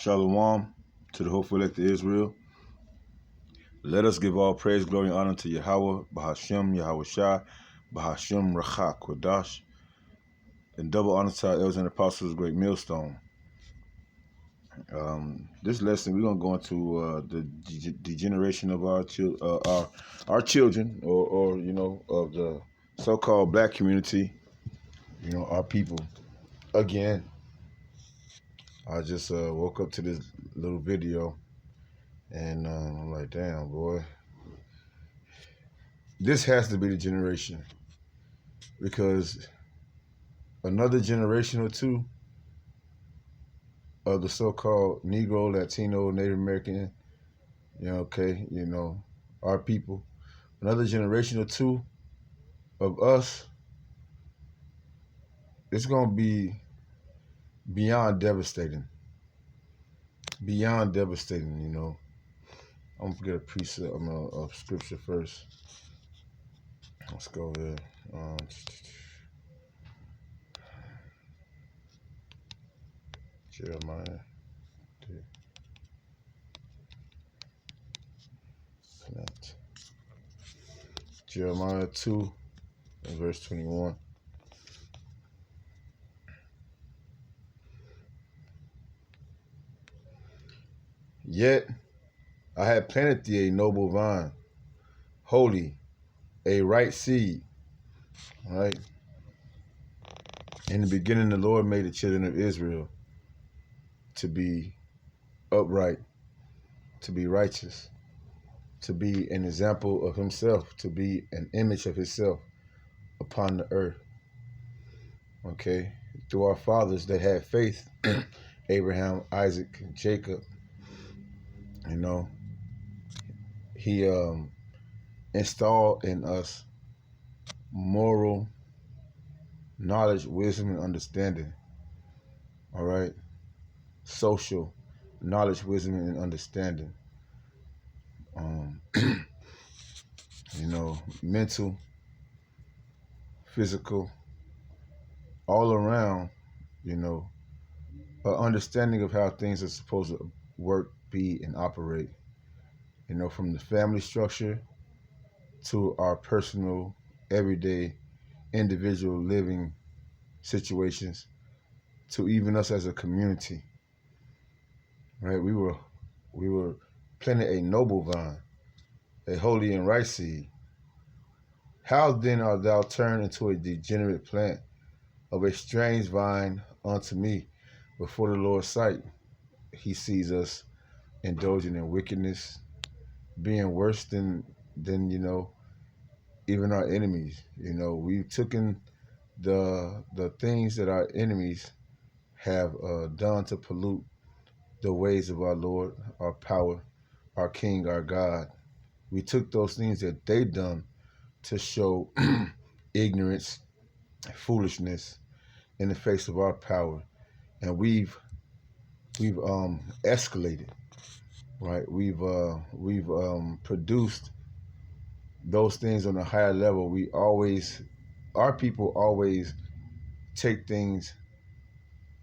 Shalom to the hopeful elect of Israel. Let us give all praise, glory, and honor to Yahweh, Bahashem, Yahweh Shai, Bahashem, Rachak, Kodash, and double honor to our elders and apostles, great millstone. This lesson, we're going to go into the degeneration of our children, or of the so-called black community, our people. Again, I just woke up to this little video, and I'm like, damn, boy. This has to be the generation, because another generation or two of the so-called Negro, Latino, Native American, our people, another generation or two of us, it's going to be beyond devastating. Beyond devastating, I'm going to get a precept, of scripture first. Let's go there. Jeremiah. Jeremiah 2 and verse 21. Yet I had planted thee a noble vine, holy, a right seed. All right. In the beginning, the Lord made the children of Israel to be upright, to be righteous, to be an example of himself, to be an image of himself upon the earth. Okay. Through our fathers that had faith, Abraham, Isaac, and Jacob, he installed in us moral knowledge, wisdom, and understanding. All right. Social knowledge, wisdom, and understanding. Mental, physical, all around, an understanding of how things are supposed to work, be, and operate. From the family structure to our personal, everyday, individual living situations, to even us as a community. Right? We were planting a noble vine, a holy and right seed. How then art thou turned into a degenerate plant of a strange vine unto me before the Lord's sight? He sees us indulging in wickedness, being worse than even our enemies. We've taken the things that our enemies have done to pollute the ways of our Lord, our power, our King, our God. We took those things that they done to show ignorance, foolishness in the face of our power, and we've escalated, right? We've produced those things on a higher level. Our people always take things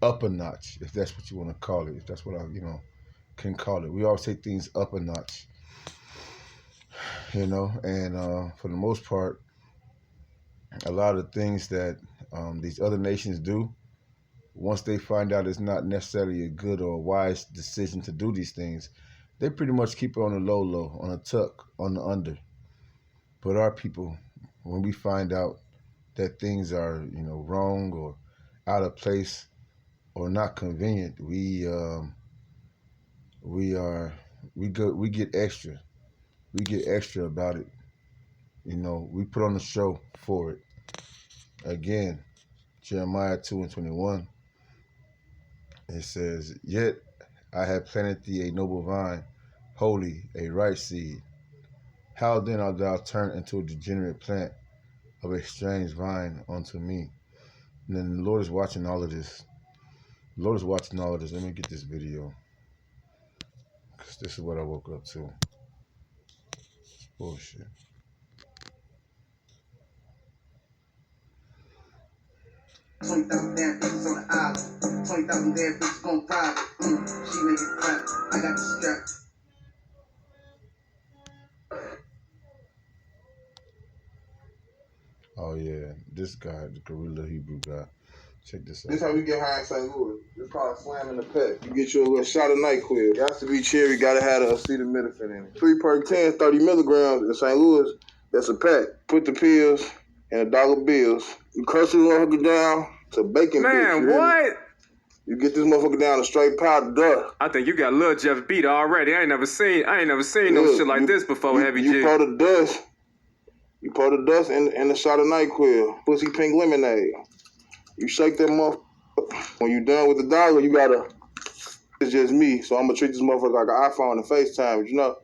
up a notch, if that's what you want to call it, if that's what I can call it. We always take things up a notch, and for the most part, a lot of things that these other nations do, once they find out it's not necessarily a good or a wise decision to do these things, they pretty much keep it on the low, on the tuck, on the under. But our people, when we find out that things are, wrong or out of place or not convenient, we get extra. We get extra about it. We put on a show for it. Again, Jeremiah 2 and 21. It says, yet I have planted thee a noble vine, holy, a right seed. How then art thou turned into a degenerate plant of a strange vine unto me? And then the Lord is watching all of this. The Lord is watching all of this. Let me get this video, because this is what I woke up to. Bullshit. 20,000 damn bitches on the island. 20,000 damn bitches gon' private. She make it clap. I got the strap. Oh yeah, this guy, the Gorilla Hebrew guy. Check this out. This how we get high in St. Louis. It's called slamming the pack. You get you a little shot of NyQuil. Got to be cherry, gotta have the acetaminophen in it. 3 perk 10, 30 milligrams in St. Louis. That's a pack. Put the pills in $1 bills. You crush this motherfucker down to bacon bits. Man, what? You get this motherfucker down to straight powder dust. I think you got Lil Jeff beat already. I ain't never seen no shit like this before, Heavy G. You pour the dust. You pour the dust in the shot of NyQuil. Pussy pink lemonade. You shake that motherfucker. When you done with the dollar, you gotta. It's just me, so I'm gonna treat this motherfucker like an iPhone and FaceTime. You know.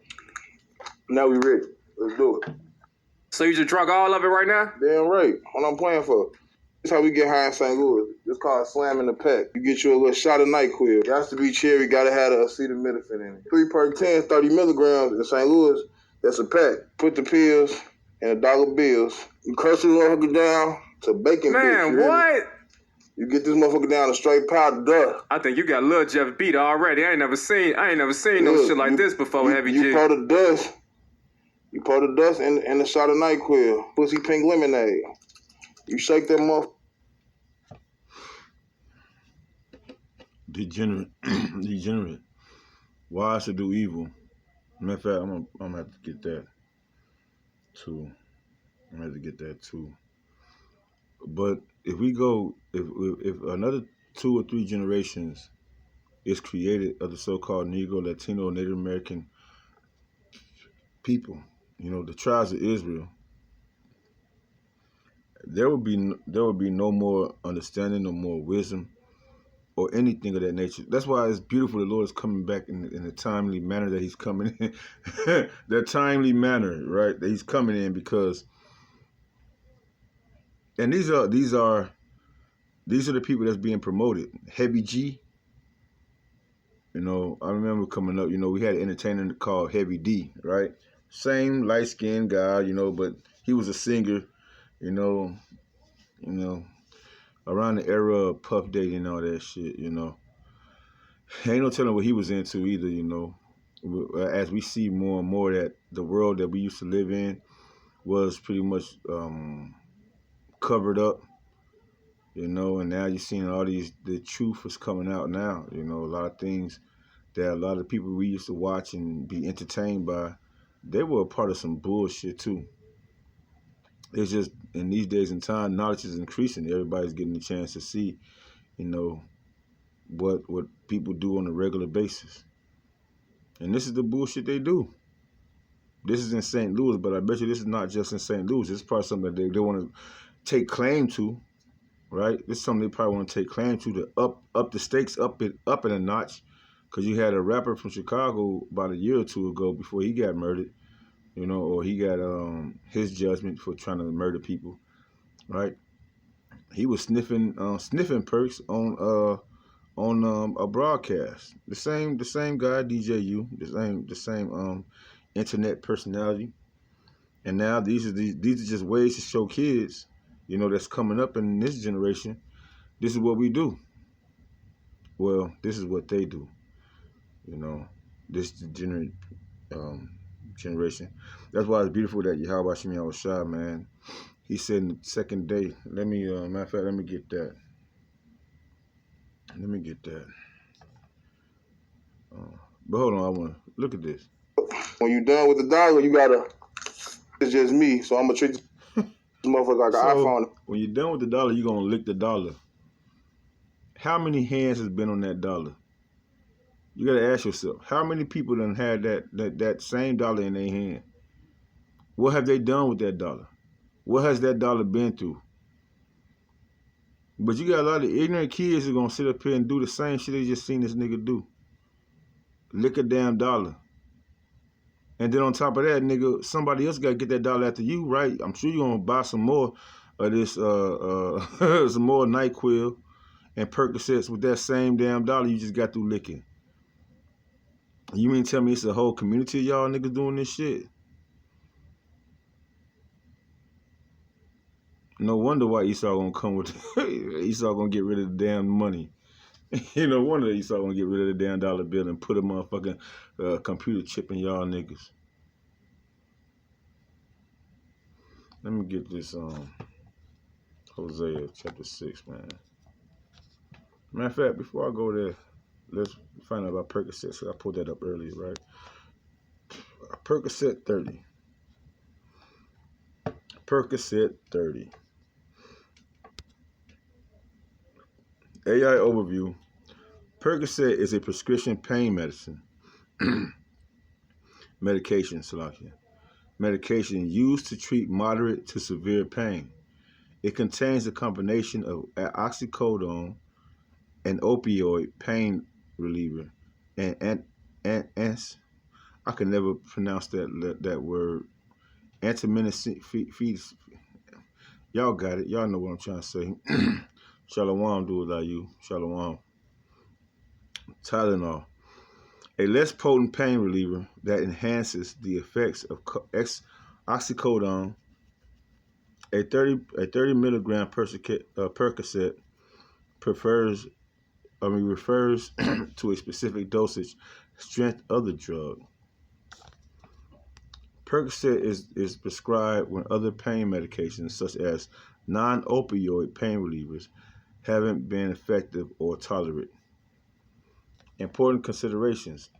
Now we ready. Let's do it. So you just drunk all of it right now? Damn right. What I'm playing for. This how we get high in St. Louis. It's called slamming the pack. You get you a little shot of NyQuil. Got to be cherry, gotta have the acetaminophen in it. 3 perk 10, 30 milligrams in St. Louis. That's a pack. Put the pills in $1 bills. You crush this motherfucker down to bacon bits. Man, what? You get this motherfucker down to straight powder dust. I think you got Lil Jeff beat already. I ain't never seen no shit like this before, Heavy G. You pour the dust. You pour the dust in the shot of NyQuil. Pussy pink lemonade. You shake that motherfucker. Degenerate. Wise to do evil. Matter of fact, I'm gonna have to get that too. But if we go, if another 2 or 3 generations is created of the so-called Negro, Latino, Native American people, you know, the tribes of Israel, there will be no more understanding, no more wisdom, or anything of that nature. That's why it's beautiful. The Lord is coming back in a timely manner that He's coming in. That timely manner, right? That He's coming in because, and these are the people that's being promoted. Heavy G. You know, I remember coming up. You know, we had an entertainer called Heavy D, right? Same light skinned guy, you know, but he was a singer. You know, around the era of Puff Daddy and all that shit, you know. Ain't no telling what he was into either, you know. As we see more and more that the world that we used to live in was pretty much covered up, you know, and now you're seeing the truth is coming out now, you know, a lot of things that a lot of people we used to watch and be entertained by, they were a part of some bullshit too. It's just, in these days and time, knowledge is increasing. Everybody's getting a chance to see, you know, what people do on a regular basis. And this is the bullshit they do. This is in St. Louis, but I bet you this is not just in St. Louis. This is probably something that they want to take claim to, right? This is something they probably want to take claim to up the stakes, up in a notch. Because you had a rapper from Chicago about a year or two ago before he got murdered, you know, or he got his judgment for trying to murder people, right? He was sniffing perks on a broadcast. The same guy, DJU, the same internet personality. And now these are just ways to show kids, you know, that's coming up in this generation. This is what we do. Well, this is what they do. You know, this generation. That's why it's beautiful that Yahweh Shemi Awashai, man. He said in the second day. Let me, matter of fact, let me get that. But hold on, I want to look at this. When you done with the dollar, you gotta. It's just me, so I'm gonna treat this motherfucker like an iPhone. When you're done with the dollar, you're gonna lick the dollar. How many hands has been on that dollar? You gotta ask yourself, how many people done had that same dollar in their hand? What have they done with that dollar? What has that dollar been through? But you got a lot of ignorant kids who gonna sit up here and do the same shit they just seen this nigga do. Lick a damn dollar. And then on top of that, nigga, somebody else gotta get that dollar after you, right? I'm sure you're gonna buy some more of this some more NyQuil and Percocets with that same damn dollar you just got through licking. You mean tell me it's a whole community of y'all niggas doing this shit? No wonder why Esau gonna come with Esau gonna get rid of the damn money. You know, one of these y'all gonna get rid of the damn dollar bill and put a motherfucking computer chip in y'all niggas. Let me get this Hosea chapter 6, man. Matter of fact, before I go there, let's find out about Percocet. So I pulled that up earlier, right? Percocet 30. Percocet 30. AI overview. Percocet is a prescription pain medicine. Medication used to treat moderate to severe pain. It contains a combination of oxycodone, an opioid pain reliever, and I can never pronounce that word. Antiminophen. Y'all got it. Y'all know what I'm trying to say. Shalom, do it like you. Shalom. Tylenol, a less potent pain reliever that enhances the effects of oxycodone. A 30 milligram Percocet refers to a specific dosage strength of the drug. Percocet is prescribed when other pain medications, such as non-opioid pain relievers, haven't been effective or tolerated. Important considerations: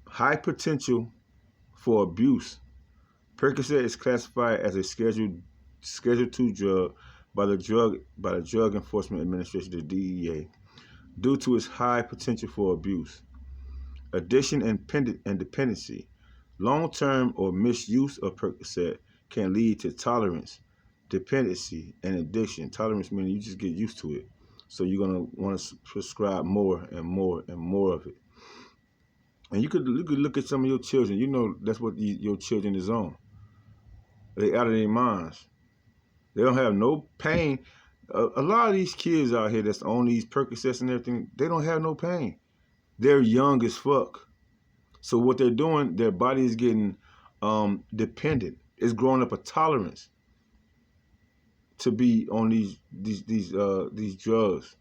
high potential for abuse. Percocet is classified as a Schedule II drug by the Drug Enforcement Administration, the DEA, due to its high potential for abuse. Addiction and dependency. Long-term or misuse of Percocet can lead to tolerance, dependency, and addiction. Tolerance meaning you just get used to it. So you're going to want to prescribe more and more and more of it. And you could look at some of your children. You know that's what your children is on. They out of their minds. They don't have no pain. A lot of these kids out here that's on these Percocets and everything, they don't have no pain. They're young as fuck. So what they're doing, their body is getting dependent. It's growing up a tolerance to be on these drugs.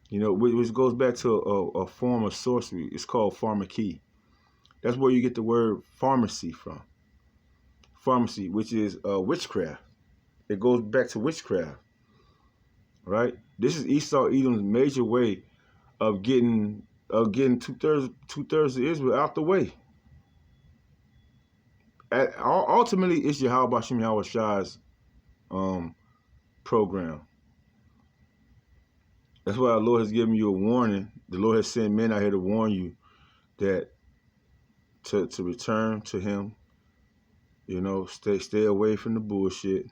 You know, which goes back to a form of sorcery. It's called pharmacy. That's where you get the word pharmacy from. Pharmacy, which is witchcraft. It goes back to witchcraft, right? This is Esau Edom's major way of getting two-thirds of Israel out the way. Ultimately, it's Yahweh Shem Yahweh Shai's program. That's why the Lord has given you a warning. The Lord has sent men out here to warn you that to return to Him. You know, stay away from the bullshit.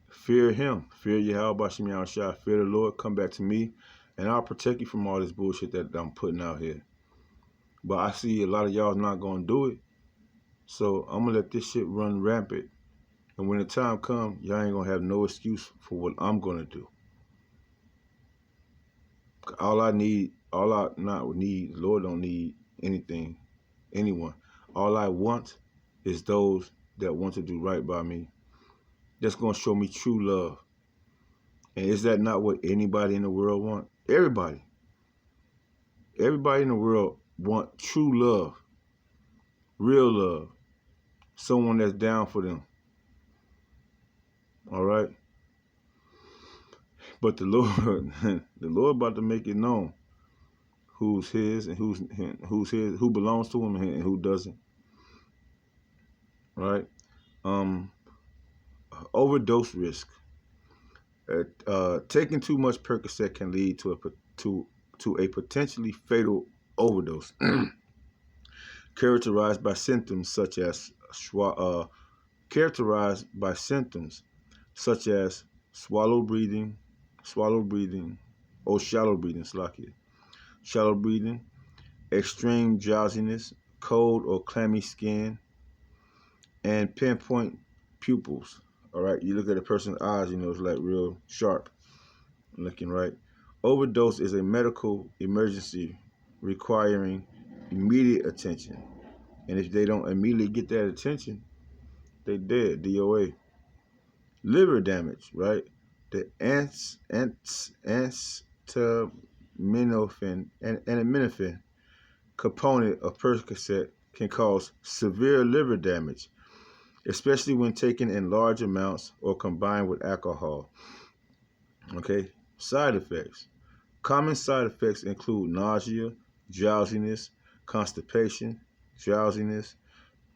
Fear Him. Fear Yahweh Shem Yahweh Shai. Fear the Lord. Come back to me, and I'll protect you from all this bullshit that I'm putting out here. But I see a lot of y'all not gonna do it. So I'm gonna let this shit run rampant. And when the time comes, y'all ain't gonna have no excuse for what I'm gonna do. All I not need, the Lord don't need anything, anyone. All I want is those that want to do right by me. That's gonna show me true love. And is that not what anybody in the world want? Everybody in the world want true love, real love, someone that's down for them. All right. But the Lord, the Lord about to make it known who's His and who's His, who belongs to Him and who doesn't. Right? Overdose risk. Taking too much Percocet can lead to a potentially fatal overdose, characterized by symptoms such as shallow breathing, extreme drowsiness, cold or clammy skin, and pinpoint pupils. All right, you look at a person's eyes, you know, it's like real sharp looking, right? Overdose is a medical emergency requiring immediate attention. And if they don't immediately get that attention, they dead, DOA. Liver damage, right? The and acetaminophen component of Percocet can cause severe liver damage, especially when taken in large amounts or combined with alcohol. Okay, side effects. Common side effects include nausea, drowsiness, constipation, drowsiness,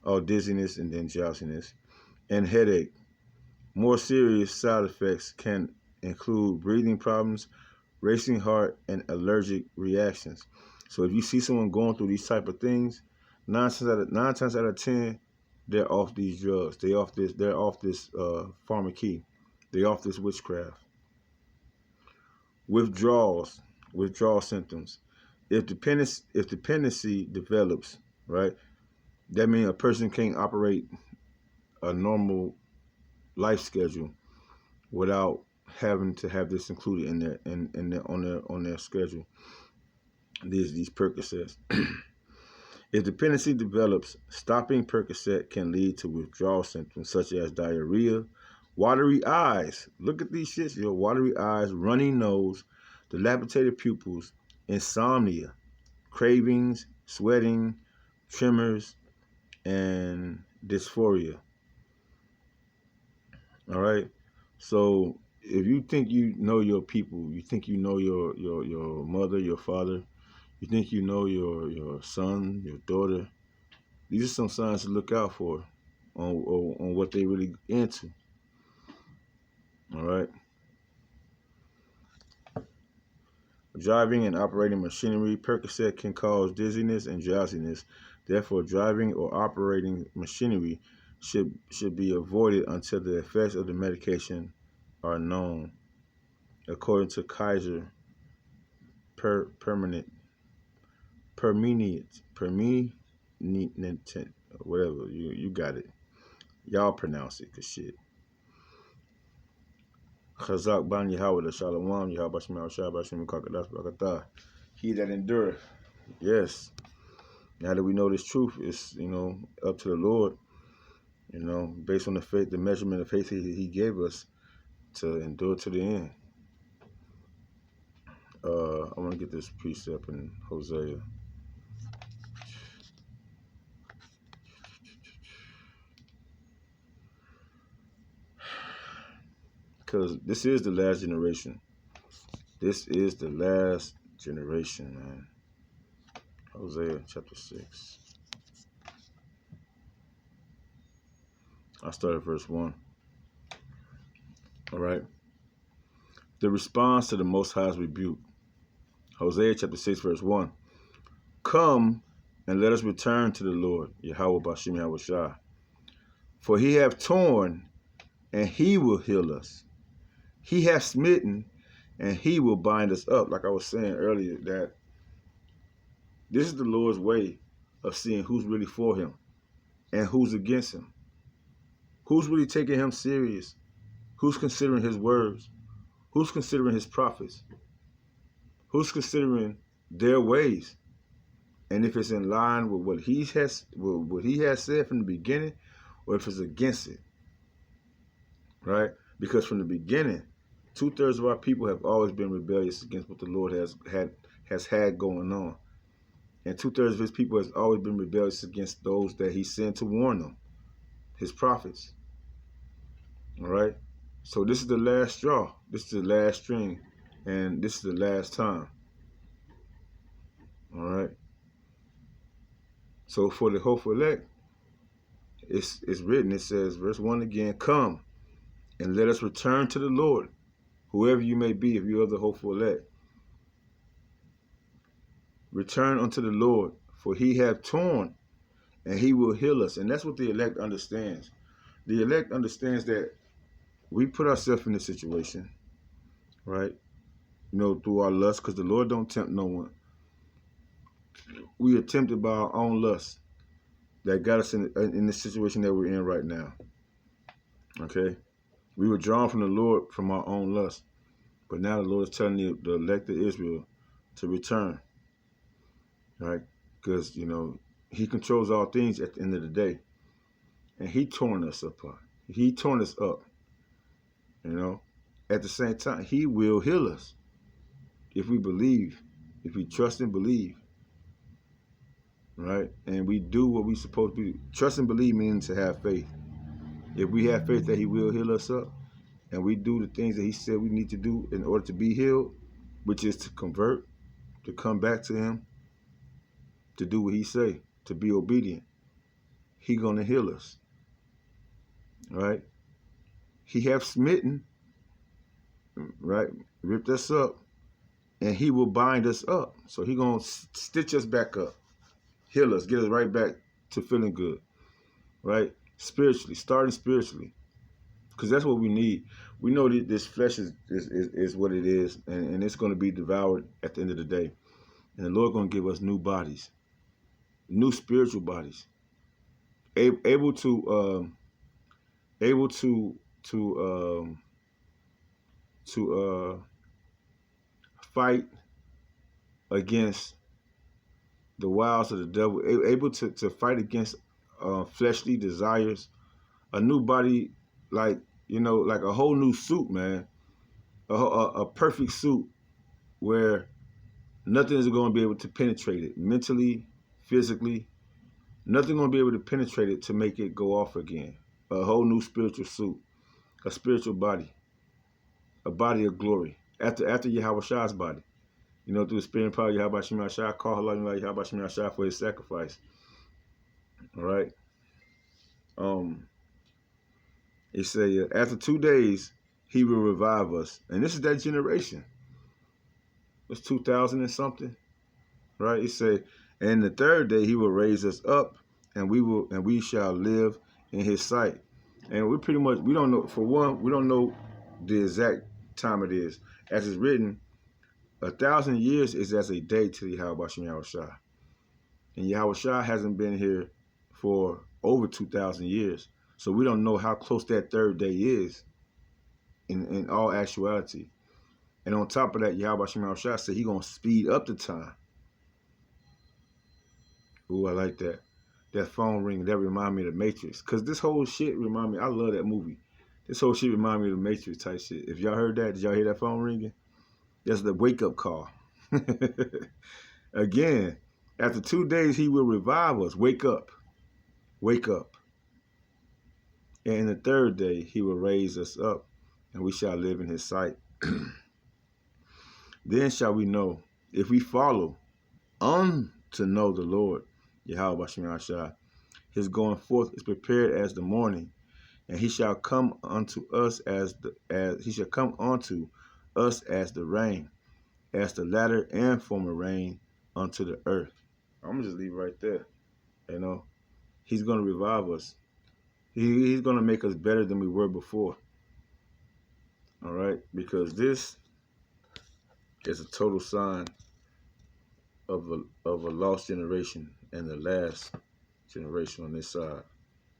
or dizziness, and then drowsiness, and headache. More serious side effects can include breathing problems, racing heart, and allergic reactions. So if you see someone going through these type of things, nine times out of 10, they're off these drugs. They're off this pharmacy. They're off this witchcraft. Withdrawal symptoms. If dependency develops, right, that means a person can't operate a normal life schedule without having to have this included on their schedule. These Percocets. If dependency develops, stopping Percocet can lead to withdrawal symptoms such as diarrhea, watery eyes. Look at these shits, yo. Watery eyes, runny nose, dilapidated pupils, insomnia, cravings, sweating, tremors, and dysphoria. All right. So if you think you know your people, you think you know your mother, your father, you think you know your son, your daughter, these are some signs to look out for on what they really into. All right. Driving and operating machinery. Percocet can cause dizziness and drowsiness. Therefore, driving or operating machinery should be avoided until the effects of the medication are known, according to Kaiser Permanente, whatever, you got it. Y'all pronounce it, cause shit. Chazak ban Yahweh the Shalom, Yahweh Shemel Shabbat Shem Kakadas Bakata. He that endureth. Yes. Now that we know this truth, it's, up to the Lord, based on the faith, the measurement of faith he gave us to endure to the end. I want to get this precept in Hosea. Because this is the last generation. This is the last generation, man. Hosea chapter 6. I start at verse 1. All right. The response to the Most High's rebuke. Hosea chapter 6, verse 1. Come and let us return to the Lord, Yahweh Bashim Yahushua. For he hath torn, and he will heal us. He hath smitten, and he will bind us up. Like I was saying earlier, that this is the Lord's way of seeing who's really for him and who's against him. Who's really taking him serious? Who's considering his words? Who's considering his prophets? Who's considering their ways? And if it's in line with what he has said from the beginning, or if it's against it, right? Because from the beginning, 2/3 of our people have always been rebellious against what the Lord has had going on, and 2/3 of his people has always been rebellious against those that he sent to warn them, his prophets. All right. So this is the last straw. This is the last string, and this is the last time. All right. So for the hopeful elect, it's written. It says, verse 1 again, come and let us return to the Lord, whoever you may be, if you are the hopeful elect. Return unto the Lord, for he hath torn, and he will heal us. And that's what the elect understands. The elect understands that we put ourselves in this situation, right? Through our lust, because the Lord don't tempt no one. We are tempted by our own lust that got us in this situation that we're in right now. Okay? We were drawn from the Lord from our own lust. But now the Lord is telling the elect of Israel to return. Right? Because, he controls all things at the end of the day. And he torn us apart. He torn us up. At the same time, he will heal us. if we believe, if we trust and believe, right? And we do what we supposed to be. Trust and believe means to have faith. If we have faith that he will heal us up, and we do the things that he said we need to do in order to be healed, which is to convert, to come back to him, to do what he say, to be obedient, he gonna heal us, right? He have smitten, right, ripped us up, and he will bind us up. So he gonna stitch us back up, heal us, get us right back to feeling good, right? Spiritually, starting spiritually, because that's what we need. We know that this flesh is what it is, and it's going to be devoured at the end of the day. And the Lord going to give us new bodies, new spiritual bodies, able to fight against the wiles of the devil, able to fight against fleshly desires. A new body, like like a whole new suit, man. A perfect suit where nothing is going to be able to penetrate it mentally, physically. Nothing going to be able to penetrate it to make it go off again. A whole new spiritual suit, a spiritual body, a body of glory. After Yahweh Shah's body, through the spirit and power of Yahweh Shem Shah, call Allah Yahweh Shem Shah for his sacrifice. All right. It say after 2 days he will revive us, and this is that generation. It's 2000 and something, right? It say, and the third day he will raise us up, and we shall live in his sight. And we don't know. For one, we don't know the exact time it is. As it's written, 1,000 years is as a day to the Yahweh Shem Yahweh Shah. And Yahweh Shah hasn't been here for over 2,000 years. So we don't know how close that third day is in all actuality. And on top of that, Yahweh Shem Yahweh Shah said he's going to speed up the time. Ooh, I like that. That phone ring, that remind me of the Matrix. Because this whole shit remind me, I love that movie. This whole shit remind me of the Matrix type shit. If y'all heard that, did y'all hear that phone ringing? That's the wake-up call. Again, after 2 days, he will revive us. Wake up. Wake up. And the third day, he will raise us up, and we shall live in his sight. Then shall we know, if we follow on to know the Lord, Yahweh Shem Yahshua, his going forth is prepared as the morning, and he shall come unto us as the rain, as the latter and former rain unto the earth. I'm gonna just leave it right there. He's gonna revive us. He's gonna make us better than we were before. All right, because this is a total sign of a lost generation and the last generation on this side.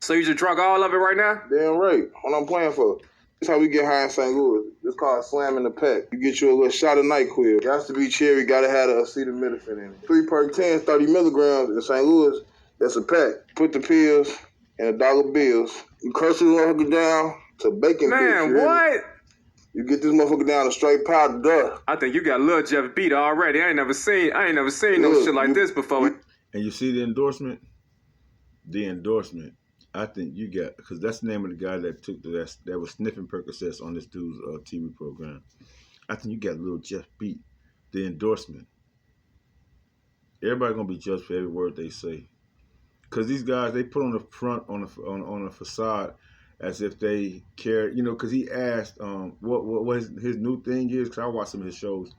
So you just drunk all of it right now? Damn right. What I'm playing for. This how we get high in St. Louis. It's called slamming the pack. You get you a little shot of NyQuil. Got to be cherry, gotta have the acetaminophen in it. 3 per 10, 30 milligrams in St. Louis, that's a pack. Put the pills in $1 bills. You crush this motherfucker down to baking bricks. Man, what? You get this motherfucker down to straight powder dust. I think you got Lil Jeff beat already. I ain't never seen no shit like this before. And you see the endorsement? The endorsement. I think you got, because that's the name of the guy that took that was sniffing Percocets on this dude's TV program. I think you got Lil Jeff beat. The endorsement. Everybody gonna be judged for every word they say, because these guys, they put on the front on a facade as if they care, because he asked what his new thing is, because I watch some of his shows.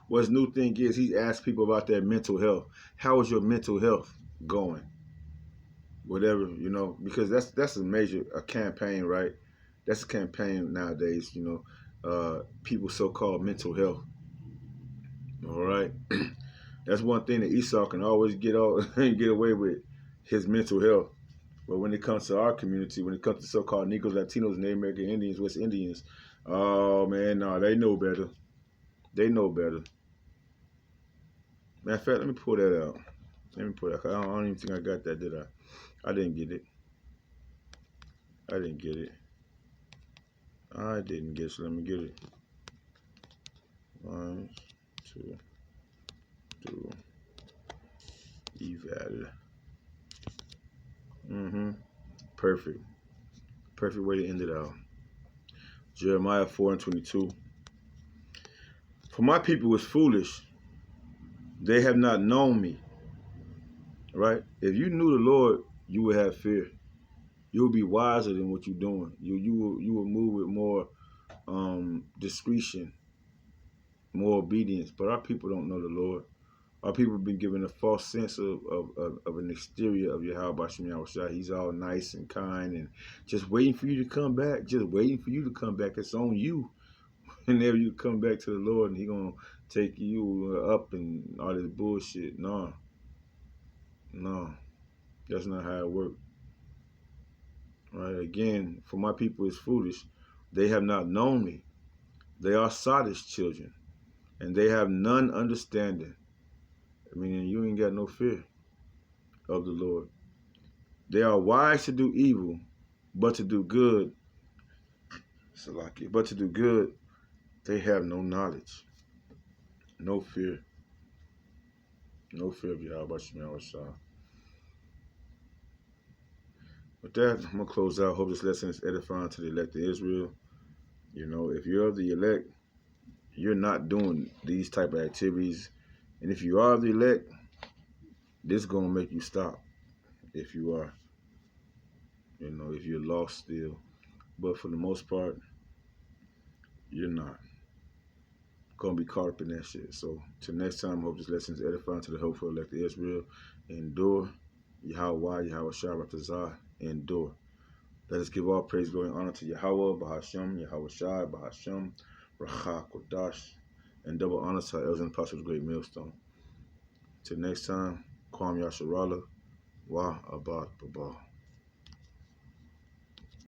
What his new thing is, he asked people about their mental health. How is your mental health going? Whatever, because that's a campaign, right? That's a campaign nowadays, people so-called mental health. All right. That's one thing that Esau can always get away with, his mental health. But when it comes to our community, when it comes to so-called Negroes, Latinos, Native American Indians, West Indians, oh man, no, they know better. They know better. Matter of fact, let me pull that out. I don't even think I got that, did I? I didn't get it. I didn't get it. So let me get it. 1, to do eval. Perfect. Perfect way to end it out. Jeremiah 4:22. For my people is foolish. They have not known me. Right? If you knew the Lord, you would have fear. You would be wiser than what you're doing. You will move with more discretion, more obedience. But our people don't know the Lord. Our people have been given a false sense of an exterior of Yahweh Shem Yahushua. He's all nice and kind and just waiting for you to come back. Just waiting for you to come back. It's on you. Whenever you come back to the Lord, and He gonna take you up and all this bullshit. No, that's not how it works. Right? Again, for my people is foolish. They have not known me. They are Sodom's children, and they have none understanding. I mean, you ain't got no fear of the Lord. They are wise to do evil, but to do good, but to do good, they have no knowledge, no fear. No fear of Yahweh Shem Yahushua. With that, I'm going to close out. Hope this lesson is edifying to the elect of Israel. You know, if you're of the elect, you're not doing these type of activities. And if you are of the elect, this is going to make you stop. If you are, you know, if you're lost still. But for the most part, you're not going to be caught up in that shit. So, till next time, I hope this lesson is edifying to the hopeful elect of Israel. Endure. Yahweh, Yahweh Shah, endure. Let us give all praise, glory, and honor to Yahweh, Bahashem, Yahweh Shai, Bahashem, Racha, Kodash, and double honor to our elders and apostles, great millstone. Till next time, Kwam Yasharala, Wa Abad Babal.